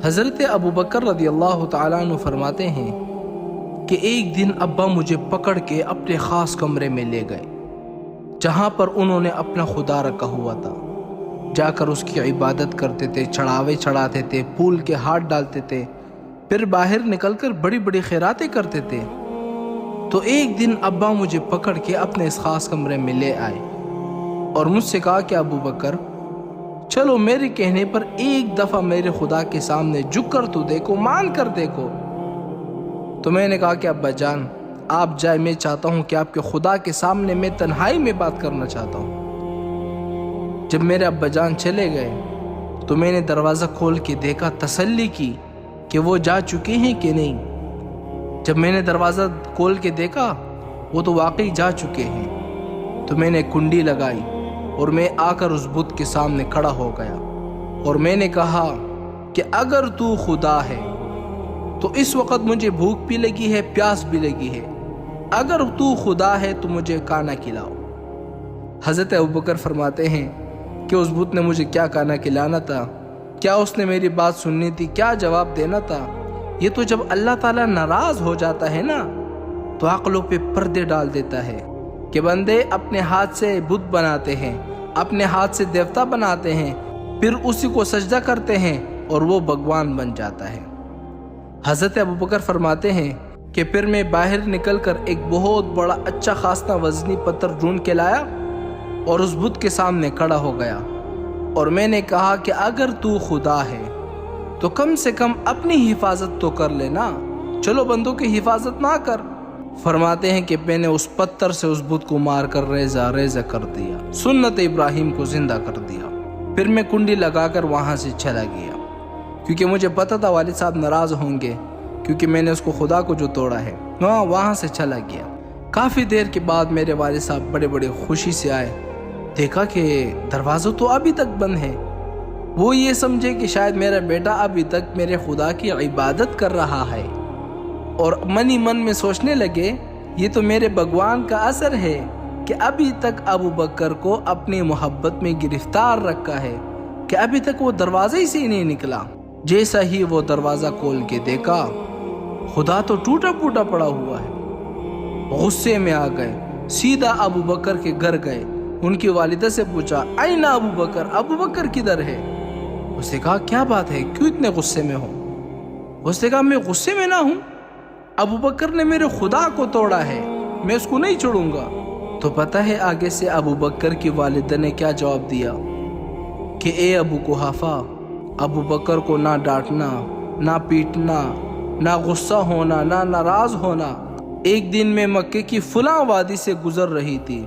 حضرت ابو بکر رضی اللہ تعالیٰ عنہ فرماتے ہیں کہ ایک دن ابا مجھے پکڑ کے اپنے خاص کمرے میں لے گئے جہاں پر انہوں نے اپنا خدا رکھا ہوا تھا۔ جا کر اس کی عبادت کرتے تھے، چڑھاوے چڑھاتے تھے، پھول کے ہاتھ ڈالتے تھے، پھر باہر نکل کر بڑی بڑی خیراتیں کرتے تھے۔ تو ایک دن ابا مجھے پکڑ کے اپنے اس خاص کمرے میں لے آئے اور مجھ سے کہا کہ ابو بکر چلو میرے کہنے پر ایک دفعہ میرے خدا کے سامنے جھک کر تو دیکھو، مان کر دیکھو۔ تو میں نے کہا کہ ابا جان آپ جائے، میں چاہتا ہوں کہ آپ کے خدا کے سامنے میں تنہائی میں بات کرنا چاہتا ہوں۔ جب میرے ابا جان چلے گئے تو میں نے دروازہ کھول کے دیکھا، تسلی کی کہ وہ جا چکے ہیں کہ نہیں۔ جب میں نے دروازہ کھول کے دیکھا وہ تو واقعی جا چکے ہیں، تو میں نے کنڈی لگائی اور میں آ کر اس بت کے سامنے کھڑا ہو گیا اور میں نے کہا کہ اگر تو خدا ہے تو اس وقت مجھے بھوک بھی لگی ہے، پیاس بھی لگی ہے، اگر تو خدا ہے تو مجھے کھانا کھلاؤ۔ حضرت ابوبکر فرماتے ہیں کہ اس بت نے مجھے کیا کھانا کھلانا تھا، کیا اس نے میری بات سننی تھی، کیا جواب دینا تھا؟ یہ تو جب اللہ تعالیٰ ناراض ہو جاتا ہے نا تو عقلوں پہ پردے ڈال دیتا ہے کہ بندے اپنے ہاتھ سے بت بناتے ہیں، اپنے ہاتھ سے دیوتا بناتے ہیں، پھر اسی کو سجدہ کرتے ہیں اور وہ بھگوان بن جاتا ہے۔ حضرت ابوبکر فرماتے ہیں کہ پھر میں باہر نکل کر ایک بہت بڑا اچھا خاصا وزنی پتھر ڈھونڈ کے لایا اور اس بت کے سامنے کھڑا ہو گیا اور میں نے کہا کہ اگر تو خدا ہے تو کم سے کم اپنی حفاظت تو کر لینا، چلو بندوں کی حفاظت نہ کر۔ فرماتے ہیں کہ میں نے اس پتھر سے اس بت کو مار کر ریزہ ریزہ کر دیا، سنت ابراہیم کو زندہ کر دیا۔ پھر میں کنڈی لگا کر وہاں سے چلا گیا کیونکہ مجھے پتا تھا والد صاحب ناراض ہوں گے کیونکہ میں نے اس کو خدا کو جو توڑا ہے۔ وہاں سے چلا گیا۔ کافی دیر کے بعد میرے والد صاحب بڑے بڑے خوشی سے آئے، دیکھا کہ دروازہ تو ابھی تک بند ہے۔ وہ یہ سمجھے کہ شاید میرا بیٹا ابھی تک میرے خدا کی عبادت کر رہا ہے اور من ہی من میں سوچنے لگے یہ تو میرے بھگوان کا اثر ہے کہ ابھی تک ابو بکر کو اپنی محبت میں گرفتار رکھا ہے کہ ابھی تک وہ دروازے سے ہی نہیں نکلا۔ جیسا ہی وہ دروازہ کھول کے دیکھا خدا تو ٹوٹا پھوٹا پڑا ہوا ہے۔ غصے میں آ گئے، سیدھا ابو بکر کے گھر گئے، ان کی والدہ سے پوچھا این ابو بکر، ابو بکر کدھر ہے؟ اس نے کہا کیا بات ہے، کیوں اتنے غصے میں ہو؟ اس نے کہا میں غصے میں نہ ہوں، ابو بکر نے میرے خدا کو توڑا ہے، میں اس کو نہیں چھوڑوں گا۔ تو پتہ ہے آگے سے ابو بکر کی والدہ نے کیا جواب دیا کہ اے ابو قحافہ، ابو بکر کو نہ ڈانٹنا، نہ پیٹنا، نہ غصہ ہونا، نہ ناراض ہونا۔ ایک دن میں مکے کی فلاں وادی سے گزر رہی تھی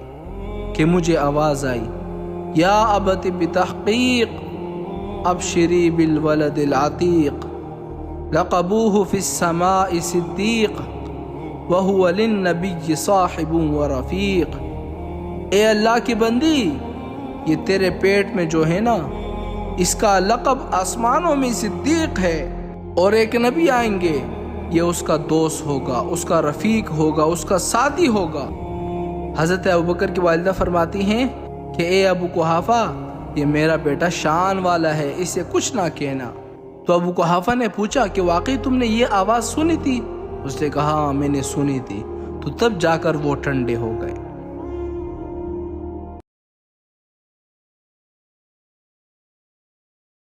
کہ مجھے آواز آئی یا ابت بتحقیق ابشری بالولد العتیق لقبوہ فی السماء صدیق وہو للنبی صاحب و رفیق۔ اے اللہ کی بندی، یہ تیرے پیٹ میں جو ہے نا اس کا لقب آسمانوں میں صدیق ہے، اور ایک نبی آئیں گے یہ اس کا دوست ہوگا، اس کا رفیق ہوگا، اس کا ساتھی ہوگا۔ حضرت ابوبکر کی والدہ فرماتی ہیں کہ اے ابو قحافہ، یہ میرا بیٹا شان والا ہے، اسے کچھ نہ کہنا۔ تو ابو قحافہ نے پوچھا کہ واقعی تم نے یہ آواز سنی تھی؟ اس نے کہا میں نے سنی تھی۔ تو تب جا کر وہ ٹھنڈے ہو گئے۔